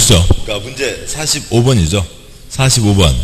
보시죠. 그러니까 문제 45번이죠. 45번.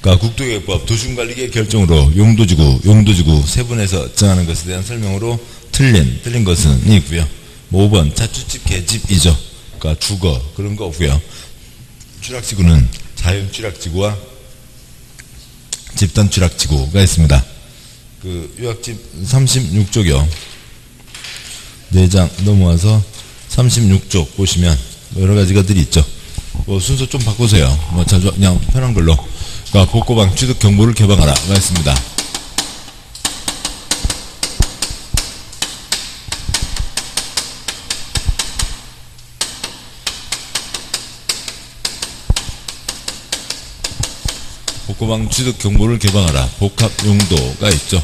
그러니까 국토계획법 도시군관리계획 결정으로 용도지구 세분해서 정하는 것에 대한 설명으로 틀린 것은 있고요. 뭐 5번 자주집 계집이죠. 그러니까 주거 그런 거 없고요. 추락지구는 자연추락지구와 집단추락지구가 있습니다. 그 요약집 36쪽이요. 4장 넘어와서 36쪽 보시면 여러 가지 것들이 있죠. 뭐 순서 좀 바꾸세요. 뭐 자주 그냥 편한 걸로. 그러니까 복고방 취득 경보를 개방하라가 있습니다. 복고방 취득 경보를 개방하라. 복합 용도가 있죠.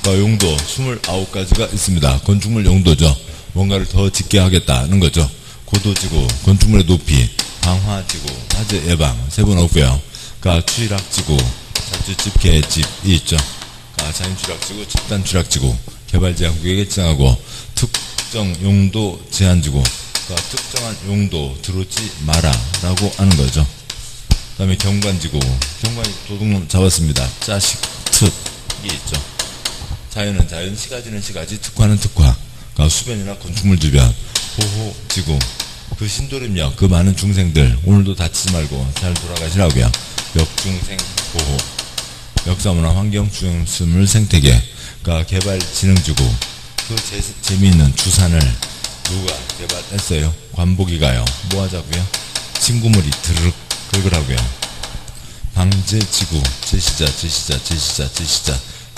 그러니까 용도 29가지가 있습니다. 건축물 용도죠. 뭔가를 더 짓게 하겠다는 거죠. 고도지구, 건축물의 높이, 방화지구, 화재 예방, 세분 없고요. 그러니까 추락지구, 자주집, 계집이 있죠. 그러니까 자연추락지구, 집단추락지구, 개발제한구역에 지정하고 특정 용도 제한지구, 그러니까 특정한 용도 들어오지 마라라고 하는 거죠. 그 다음에 경관지구, 경관이 도둑놈 잡았습니다. 자식, 특이 있죠. 자연은 자연, 시가지는 시가지, 특화는 특화. 그러니까 수변이나 건축물 주변, 보호지구, 그 신도림역, 그 많은 중생들 오늘도 다치지 말고 잘 돌아가시라고요. 역중생 보호, 역사문화 환경 중심물 생태계, 그러니까 개발진흥지구, 그 재미있는 주산을 누가 개발했어요? 관복이가요. 뭐 하자고요? 친구물이 드르륵 긁으라고요. 방제지구, 제시자,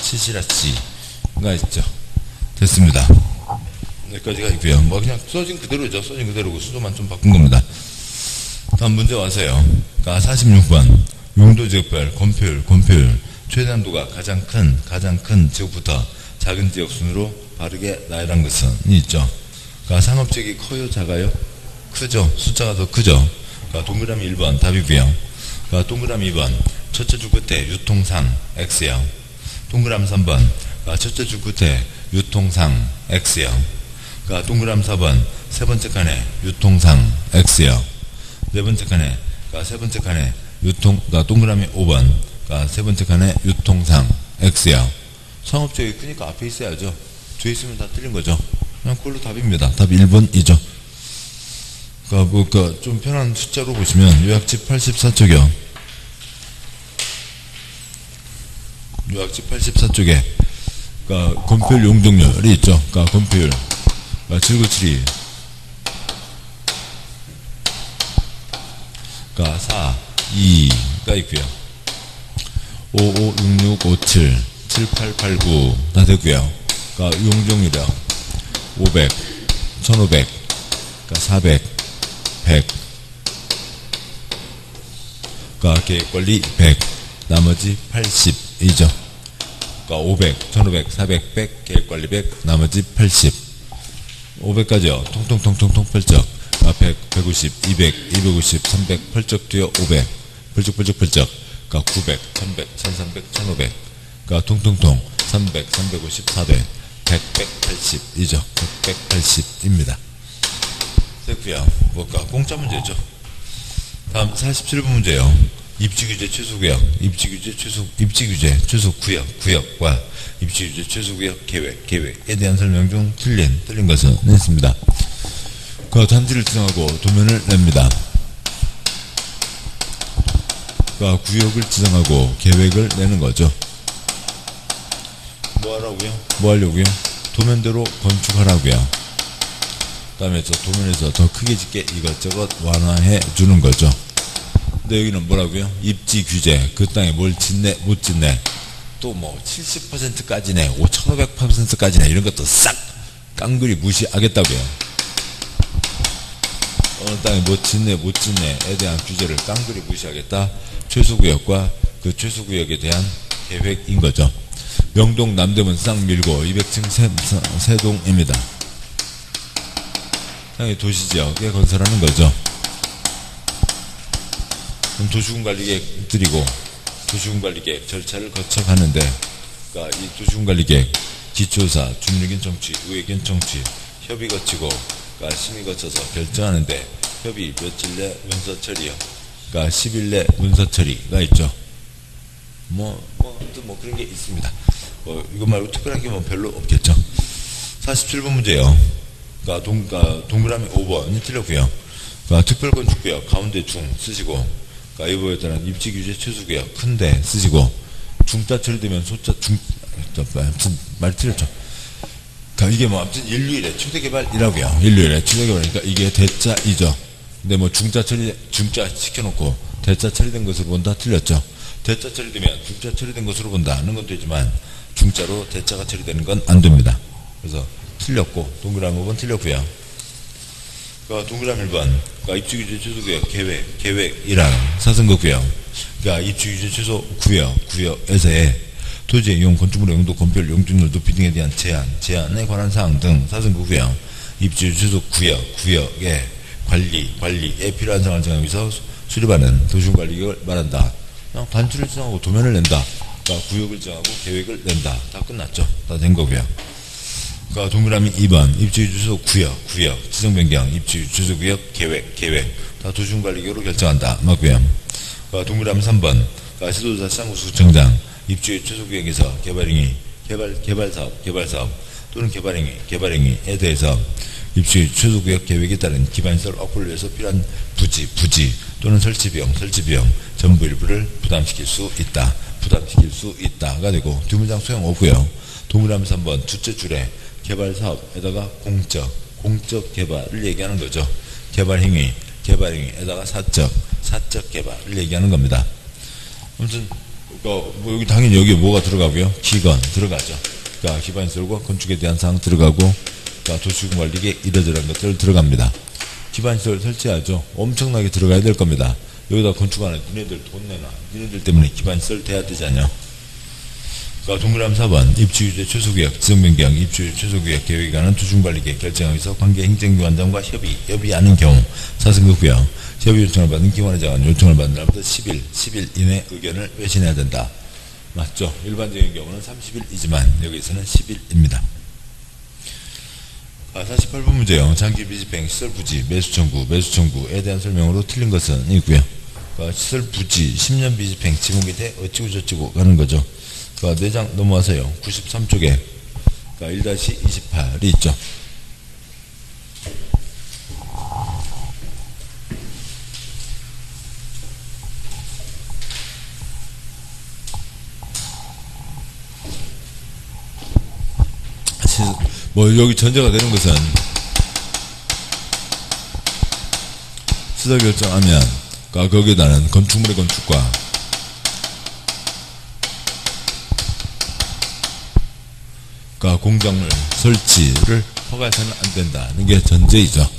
치시라치가 있죠. 됐습니다. 여기까지가 있고요. 뭐 그냥 써진 그대로죠. 써진 그대로고 수조만 좀 바꾼 겁니다. 다음 문제 와서요. 그러니까 46번 용도지역별 건폐율 최단도가 가장 큰 지역부터 작은 지역 순으로 바르게 나열한 것은 있죠. 그러니까 상업지역이 커요, 작아요? 크죠. 숫자가 더 크죠. 그러니까 동그라미 1번 답이고요. 그러니까 동그라미 2번 첫째 줄 끝에 유통상 X형, 동그라미 3번 그러니까 첫째 줄 끝에 유통상 X형, 그러니까 동그라미 4번 세 번째 칸에 유통상 X형, 네 번째 칸에 그러니까 세 번째 칸에 그러니까 동그라미 5번 그러니까 세 번째 칸에 유통상 X형. 상업지역이 크니까 앞에 있어야죠. 뒤에 있으면 다 틀린 거죠. 그냥 그걸로 답입니다. 답 1번이죠. 그러니까 좀 편한 숫자로 보시면 요약집 84쪽이요. 요약집 84쪽에 그러니까 건폐율 용적률이 있죠. 그러니까 건폐율 7972 그러니까 4, 2가 있고요. 556657 7889 다 되고요. 그러니까 용적률이요. 500 1500 그러니까 400 100 그러니까 계획관리 100 나머지 80이죠. 그러니까 500 1500 400 100 계획관리 100 나머지 80 500까지요. 통통통통통 펄쩍 100 150 200 250 300 펄쩍 뛰어 500 펄쩍 그러니까 900 1100 1300 1500 그러니까 통통통 300 350 400 100 180이죠. 180입니다. 됐고요. 뭘까? 공짜 문제죠. 다음 47번 문제요. 입지규제 최소구역, 입지규제 최소구역과 입지규제 최소구역 계획에 대한 설명 중 틀린 것은 있습니다. 그 단지를 지정하고 도면을 냅니다. 그 구역을 지정하고 계획을 내는 거죠. 뭐 하라고요? 뭐 하려고요? 도면대로 건축하라고요. 그 다음에 저 도면에서 더 크게 짓게 이것저것 완화해 주는 거죠. 근데 여기는 뭐라고요? 입지 규제, 그 땅에 뭘 짓네 못 짓네, 또 뭐 70%까지네 5500%까지네 이런 것도 싹 깡그리 무시하겠다고요. 어느 땅에 뭐 짓네 못 짓네에 대한 규제를 깡그리 무시하겠다. 최소구역과 그 최소구역에 대한 계획인 거죠. 명동 남대문 쌍밀고 200층 세동입니다. 땅의 도시지역에 건설하는 거죠. 그럼 도시군관리계획 드리고 도시군관리계획 절차를 거쳐 가는데, 그러니까 이 도시군관리계획 기초사, 중립인 청취, 의회견 청취, 협의 거치고, 그러니까 심의 거쳐서 결정하는데 협의 며칠 내 문서 처리요. 그러니까 10일 내 문서 처리가 있죠. 아무튼 그런 게 있습니다. 이거 말고 특별한 게 별로 없겠죠. 47번 문제요. 그러니까 동그라미 5번이 틀렸고요. 그러니까 특별건축구역 가운데 중 쓰시고, 그러니까 이거에 따른 입지규제 최소구역 큰데 쓰시고, 중자 처리되면 소자 아무튼 말 틀렸죠. 그러니까 이게 아무튼 인류일의 최대개발이라고요. 인류일의 최대개발이니까 이게 대자이죠. 근데 중자 시켜놓고 대자 처리된 것으로 본다 틀렸죠. 대자 처리되면 중자 처리된 것으로 본다는 건 되지만 중자로 대자가 처리되는 건 안 됩니다. 그래서 틀렸고 동그라미 5번 틀렸고요. 그러니까 동그라미 1번 그러니까 입지규제 최소구역 계획이랑 사선거구역, 그러니까 입지규제 최소 구역에서의 토지의 이용, 건축물의 용도, 건폐율, 용적률 높이 등에 대한 제한에 관한 사항 등 사선거구역, 입지규제 최소 구역의 관리에 필요한 사항을 정하기 위해서 수립하는 도시관리계획을 말한다. 그냥 단추를 정하고 도면을 낸다. 그러니까 구역을 정하고 계획을 낸다. 다 끝났죠. 다 된 거고요. 그러니까 동그라미 2번 입지규제 최소 구역 지정변경, 입지규제 최소 구역 계획 다 도시관리계획으로 결정한다. 맞고요. 그러니까 동그라미 3번 그러니까 시도조사 시장구청장 입지규제 최소 구역에서 개발사업 또는 개발행위에 대해서 입지규제 최소 구역 계획에 따른 기반시설 확보를 위해서 필요한 부지 또는 설치비용 전부 일부를 부담시킬 수 있다가 되고, 뒷문장 소용없고요. 동그라미 3번 두째 줄에 개발사업에다가 공적 개발을 얘기하는 거죠. 개발행위에다가 사적 개발을 얘기하는 겁니다. 아무튼 여기 당연히 여기에 뭐가 들어가고요. 기건 들어가죠. 그러니까 기반시설과 건축에 대한 사항 들어가고, 그러니까 도시관리계획 이러저러한 것들 들어갑니다. 기반시설 설치하죠. 엄청나게 들어가야 될 겁니다. 여기다 건축하는 니네들 돈 내놔. 니네들 때문에 기반시설 돼야 되잖아요. 그러니까 동그라미 4번 입지규제 최소구역 지정변경, 입지규제 최소구역 계획에 관한 도시관리계획 결정하기 위해서 관계 행정기관장과 협의하는 경우 사선거구역 협의 요청을 받은 기관회장은 요청을 받은 날부터 10일 이내 의견을 외신해야 된다. 맞죠? 일반적인 경우는 30일이지만 여기서는 10일입니다. 48번 문제요. 장기 미집행 시설 부지 매수 청구에 대한 설명으로 틀린 것은 있고요. 시설 부지 10년 미집행 지목이 돼 어찌고 저찌고 가는 거죠. 4장 넘어와서요. 93쪽에 1-28이 있죠. 여기 전제가 되는 것은 시설 결정하면 거기에 따른 건축물의 건축과 공작물 설치를 허가해서는 안 된다는 게 전제이죠.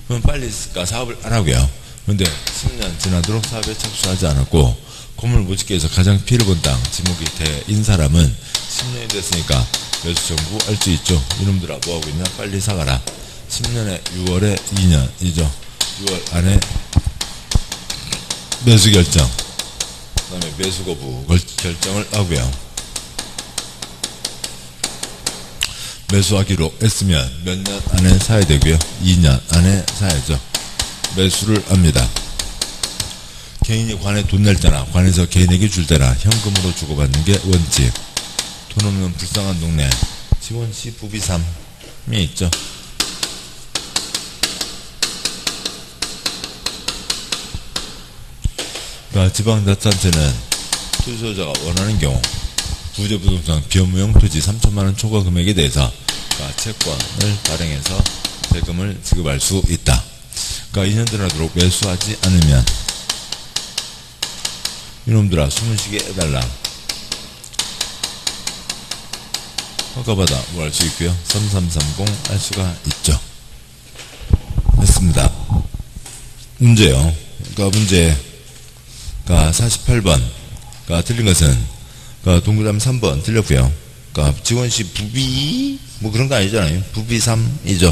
그럼 빨리 사업을 안 하고요. 그런데 10년 지나도록 사업에 착수하지 않았고 건물 못 짓게 해서 가장 피해를 본 땅 지목이 돼인 사람은 10년이 됐으니까 매수 청구할 수 있죠. 이놈들아 뭐하고 있냐, 빨리 사가라. 10년에 6월에 2년이죠 6월 안에 매수 결정, 그 다음에 매수 거부 결정을 하고요. 매수하기로 했으면 몇 년 안에 사야 되고요. 2년 안에 사야죠. 매수를 합니다. 개인이 관에 돈 낼 때나 관에서 개인에게 줄 때나 현금으로 주고받는 게 원칙. 돈 없는 불쌍한 동네 지원시 부비삼이 있죠. 그러니까 지방자치단체는 토지 소유자가 원하는 경우 부재부동산 비업무용 토지 3천만원 초과 금액에 대해서 채권을 발행해서 세금을 지급할 수 있다. 그러니까 2년 지나도록 매수하지 않으면 이놈들아 숨을 쉬게 해달라. 허가받아 뭐 할 수 있고요. 3330 할 수가 있죠. 했습니다. 문제요. 그러니까 문제가 48번 틀린 것은 동그라미 3번 틀렸고요. 지원시 부비 뭐 그런 거 아니잖아요. 부비 3이죠.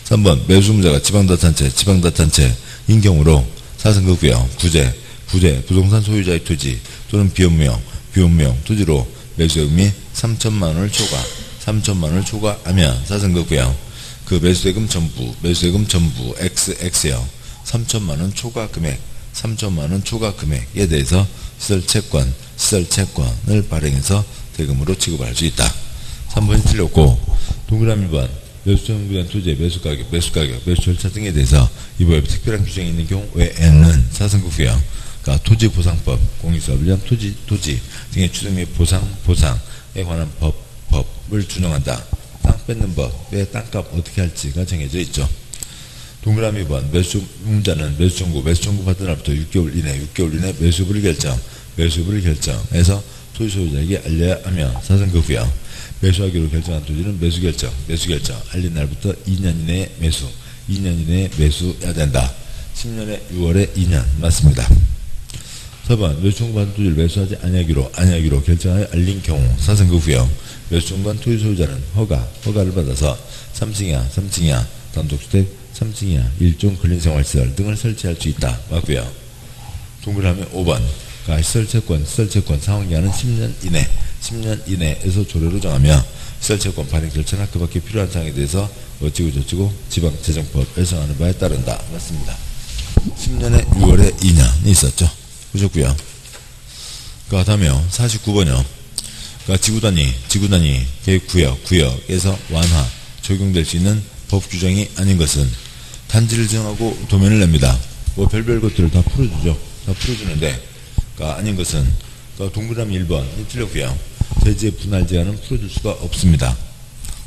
3번 매수 문제가 지방자치단체인 경우로 사선거구역 부동산 소유자의 토지 또는 비업무용 토지로 매수세금이 3천만원을 초과하면 사선거구역 그 매수세금 전부 XX요. 3천만 원 초과 금액, 3천만 원 초과 금액에 대해서 시설채권을 발행해서 대금으로 지급할 수 있다. 3번이 틀렸고, 동그라미 1번 매수정부한 토지의 매수가격, 매수 절차 등에 대해서 이 법에 특별한 규정이 있는 경우에는 사선급부형, 그러니까 토지보상법, 공익사업을 위한 토지 등의 추정 및 보상에 관한 법을 준용한다. 땅 뺏는 법의 땅값 어떻게 할지가 정해져 있죠. 동그라미 2번 매수문자는 매수청구 받은 날부터 6개월 이내 매수부를 결정해서 토지소유자에게 알려야 하며 사선급부형, 매수하기로 결정한 토지는 매수결정 알린 날부터 2년 이내에 매수해야 된다. 10년에 6월에 2년 맞습니다. 4번 매수청구받은 토지를 매수하지 아니하기로 결정하여 알린 경우 사선급부형, 매수청구한 토지 소유자는 허가를 받아서 3층이야 단독주택 3층이야 일종 근린생활시설 등을 설치할 수 있다. 맞고요. 동그라미 5번 시설채권 상환기한은 10년 이내에서 조례로 정하며 시설채권 발행 절차나 그 밖에 필요한 사항에 대해서 어찌고 지방재정법에 정하는 바에 따른다. 맞습니다. 10년에 6월에 2년이 있었죠. 그렇고요. 그 다음에요. 49번이요. 지구단위 계획구역에서 완화 적용될 수 있는 법 규정이 아닌 것은 단지를 정하고 도면을 냅니다. 뭐 별별 것들을 다 풀어주는데 아닌 것은 동그라미 1번이 틀렸고요. 대지의 분할 제한은 풀어줄 수가 없습니다.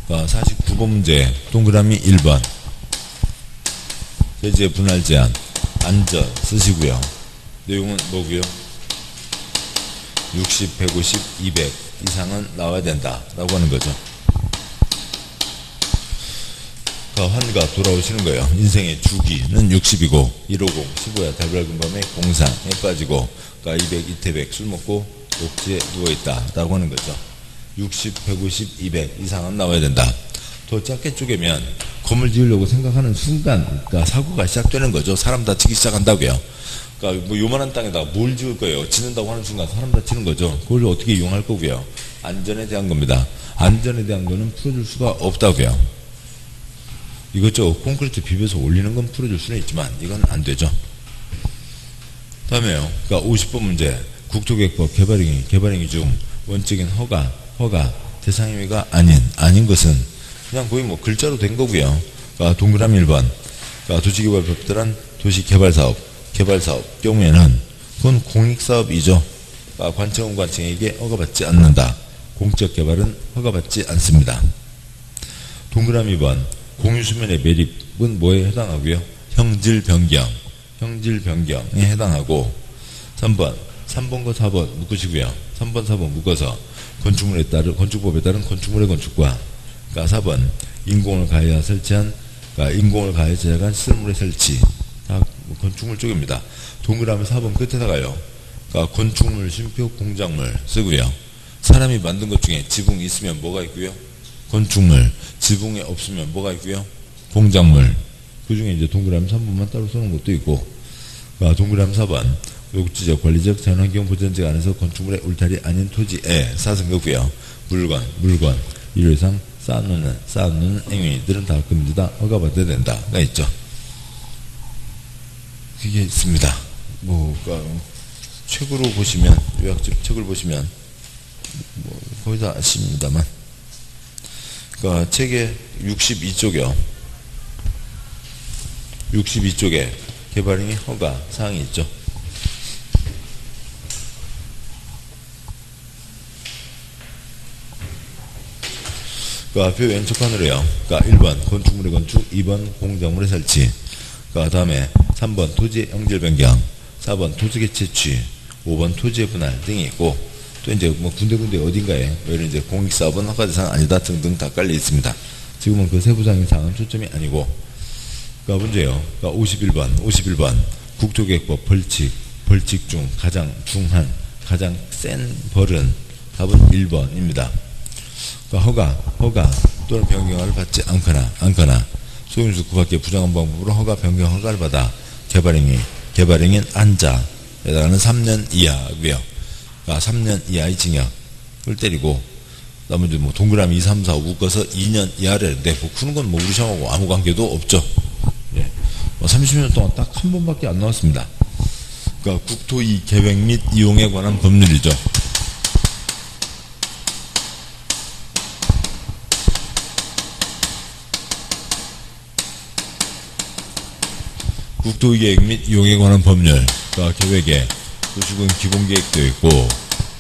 49번 문제 동그라미 1번 대지의 분할 제한 안전 쓰시고요. 내용은 뭐고요? 60, 150, 200 이상은 나와야 된다 라고 하는 거죠. 환가 돌아오시는 거예요. 인생의 주기는 60이고 150, 15야 달걀 밤에 공상에 빠지고 200, 이태백 술 먹고 녹지에 누워있다 라고 하는 거죠. 60, 150, 200 이상은 나와야 된다. 더 작게 쪼개면 건물 지으려고 생각하는 순간 사고가 시작되는 거죠. 사람 다치기 시작한다고요. 뭐 요만한 땅에다가 뭘 지을 거예요. 짓는다고 하는 순간 사람 다치는 거죠. 그걸 어떻게 이용할 거고요. 안전에 대한 겁니다. 안전에 대한 거는 풀어줄 수가 없다고요. 이것저것 콘크리트 비벼서 올리는 건 풀어줄 수는 있지만 이건 안 되죠. 다음에요. 50번 문제 국토계획법 개발행위 중 원칙인 허가 대상 행위가 아닌 것은 그냥 거의 뭐 글자로 된 거고요. 동그라미 1번 도시개발법 따른 도시개발사업 경우에는 그건 공익사업이죠. 관청에게 허가받지 않는다. 공적 개발은 허가받지 않습니다. 동그라미 2번 공유수면의 매립은 뭐에 해당하고요? 형질 변경에 해당하고 3번과 4번 묶으시고요. 3번, 4번 묶어서 건축법에 따른 건축물의 건축과 4번 인공을 가해야 제작한 시설물의 설치 다 건축물 쪽입니다. 동그라미 4번 끝에다가요. 건축물, 쉼표, 공작물 쓰고요. 사람이 만든 것 중에 지붕이 있으면 뭐가 있고요? 건축물, 지붕에 없으면 뭐가 있고요? 공작물. 그 중에 이제 동그라미 3번만 따로 써놓은 것도 있고, 동그라미 4번 녹지적, 관리적, 자연환경 보전적 안에서 건축물의 울타리 아닌 토지에 사선거고요. 물건, 일요 이상 쌓아놓는 행위들은 다 금지다, 허가받아야 된다가 있죠. 그게 있습니다. 책으로 보시면, 요약집 책을 보시면, 거의 다 아십니다만. 책의 62쪽이요. 62쪽에 개발행위 허가 사항이 있죠. 표 왼쪽판으로요. 1번 건축물의 건축, 2번 공작물의 설치, 다음에 3번 토지의 형질 변경, 4번 토지의 채취, 5번 토지의 분할 등이 있고, 또 이제 뭐 군데 어딘가에 이런 이제 공익사업은 허가대상 아니다 등등 다 깔려 있습니다. 지금은 그 세부적인 사항은 초점이 아니고, 문제요. 51번 국토계획법 벌칙 중 가장 센 벌은 답은 1번입니다. 허가 또는 변경을 받지 않거나 소유주 그 밖에 부정한 방법으로 허가를 받아 개발행위인 한자에 해당하는 3년 이하고요. 3년 이하의 징역을 때리고, 나머지 뭐 동그라미 2, 3, 4, 5 묶어서 2년 이하를 푸는 건 우리 시험하고 아무 관계도 없죠. 예. 30년 동안 딱 한 번밖에 안 나왔습니다. 그러니까 국토2 계획 및 이용에 관한 법률이죠. 국토2 계획 및 이용에 관한 법률. 그러니까 계획에 도시군 기본계획도 있고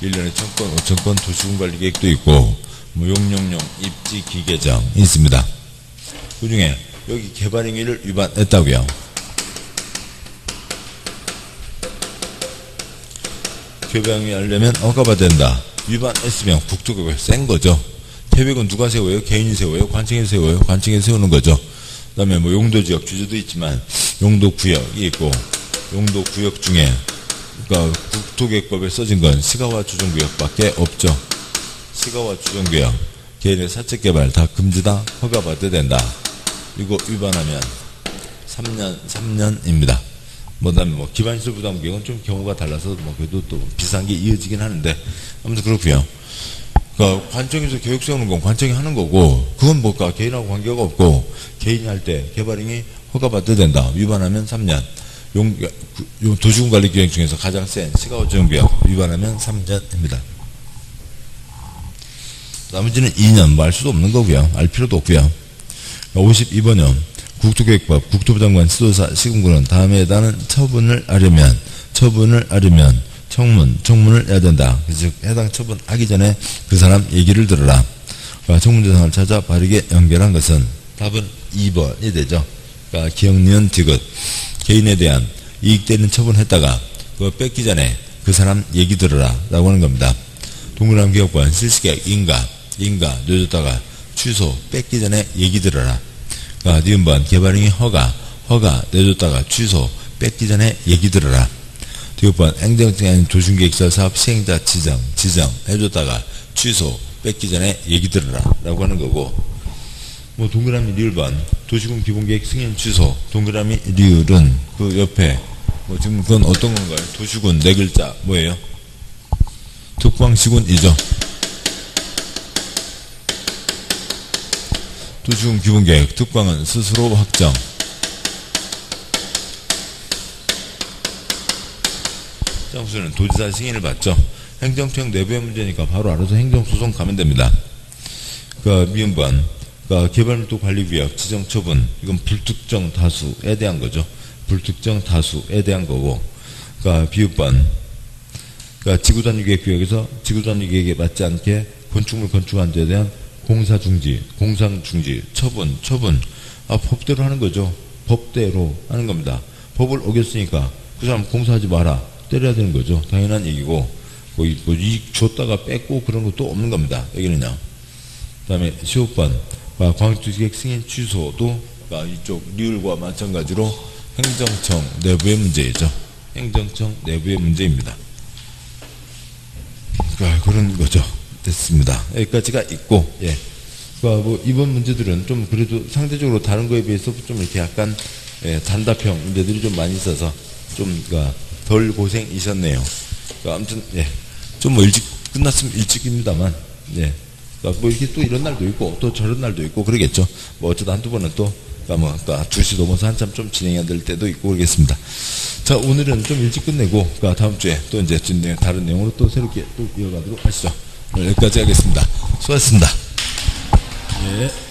1년에 1000건, 5000건 도시군 관리계획도 있고 뭐 용역용 입지 기계장 있습니다. 그 중에 여기 개발행위를 위반했다고요. 개발행위 하려면 허가받아야 된다. 위반했으면 국토계획 센 거죠. 계획은 누가 세워요? 개인이 세워요? 관청에서 세워요? 관청에서 세우는 거죠. 그 다음에 뭐 용도지역 주제도 있지만 용도구역이 있고 용도구역 중에 그러니까 국토계획법에 써진 건 시가와 주정구역밖에 없죠. 시가와 주정구역 개인의 사적개발 다 금지다. 허가받아야 된다. 이거 위반하면 3년입니다. 뭐 다음에 뭐 기반시설 부담구역은 좀 경우가 달라서 뭐 그래도 또 비슷한 게 이어지긴 하는데 아무튼 그렇고요. 그러니까 관청에서 계획 세우는 건 관청이 하는 거고 그건 뭘까? 개인하고 관계가 없고 개인이 할 때 개발행위 허가받아야 된다. 위반하면 3년. 도시군 관리 규정 중에서 가장 센 시가와 주정구역 위반하면 3년입니다. 나머지는 2년 뭐 알 수도 없는 거고요. 알 필요도 없고요. 52번요. 국토계획법 국토부 장관 지도사 시군구는 다음에 해당하는 처분을 하려면 청문을 해야 된다. 즉 해당 처분하기 전에 그 사람 얘기를 들어라. 청문 대상을 찾아 바르게 연결한 것은 답은 2번이 되죠. 그러니까 기억, 니은, 디귿 개인에 대한 이익되는 처분했다가 그거 뺏기 전에 그 사람 얘기 들어라 라고 하는 겁니다. 동그라미 기업관 실시계획 인가 늦었다가 취소 뺏기 전에 얘기 들어라. 그러니까 니은번 개발행위 허가 내줬다가 취소 뺏기 전에 얘기 들어라. 디귿번 행정증이 아닌 도시계획사 사업 시행자 지정 해줬다가 취소 뺏기 전에 얘기 들어라 라고 하는 거고 뭐 동그라미 리을번 도시군 기본계획 승인 취소 동그라미 리을은 그 옆에 뭐 지금 그건 어떤 건가요? 도시군 네 글자 뭐예요? 특광시군이죠. 도시군 기본계획 특광은 스스로 확정. 장소는 도지사 승인을 받죠. 행정청 내부의 문제니까 바로 알아서 행정소송 가면 됩니다. 그러니까 미음번 그러니까 개발밀도 관리구역 지정처분 이건 불특정 다수에 대한 거죠. 불특정 다수에 대한 거고 그러니까 비읍번 그러니까 지구단위계획구역에서 지구단위계획에 맞지 않게 건축물 건축한 데에 대한 공사중지 처분 법대로 하는 거죠. 법대로 하는 겁니다. 법을 어겼으니까 그 사람 공사하지 마라 때려야 되는 거죠. 당연한 얘기고 뭐 이익 줬다가 뺏고 그런 것도 없는 겁니다. 여기는요. 그 다음에 15번 광역도시계획 승인 취소도 이쪽 리을과 마찬가지로 행정청 내부의 문제이죠. 행정청 내부의 문제입니다. 그런 거죠. 됐습니다. 여기까지가 있고, 예. 뭐 이번 문제들은 좀 그래도 상대적으로 다른 거에 비해서 좀 이렇게 약간 단답형 문제들이 좀 많이 있어서 좀 덜 고생이셨네요. 아무튼 예. 좀 뭐 일찍 끝났으면 일찍입니다만, 예. 뭐 이렇게 또 이런 날도 있고 또 저런 날도 있고 그러겠죠. 뭐 어쩌다 한두 번은 또 2시 넘어서 한참 좀 진행해야 될 때도 있고 그러겠습니다. 자, 오늘은 좀 일찍 끝내고 다음 주에 또 이제 다른 내용으로 또 새롭게 또 이어가도록 하시죠. 오늘 여기까지 하겠습니다. 수고하셨습니다. 예.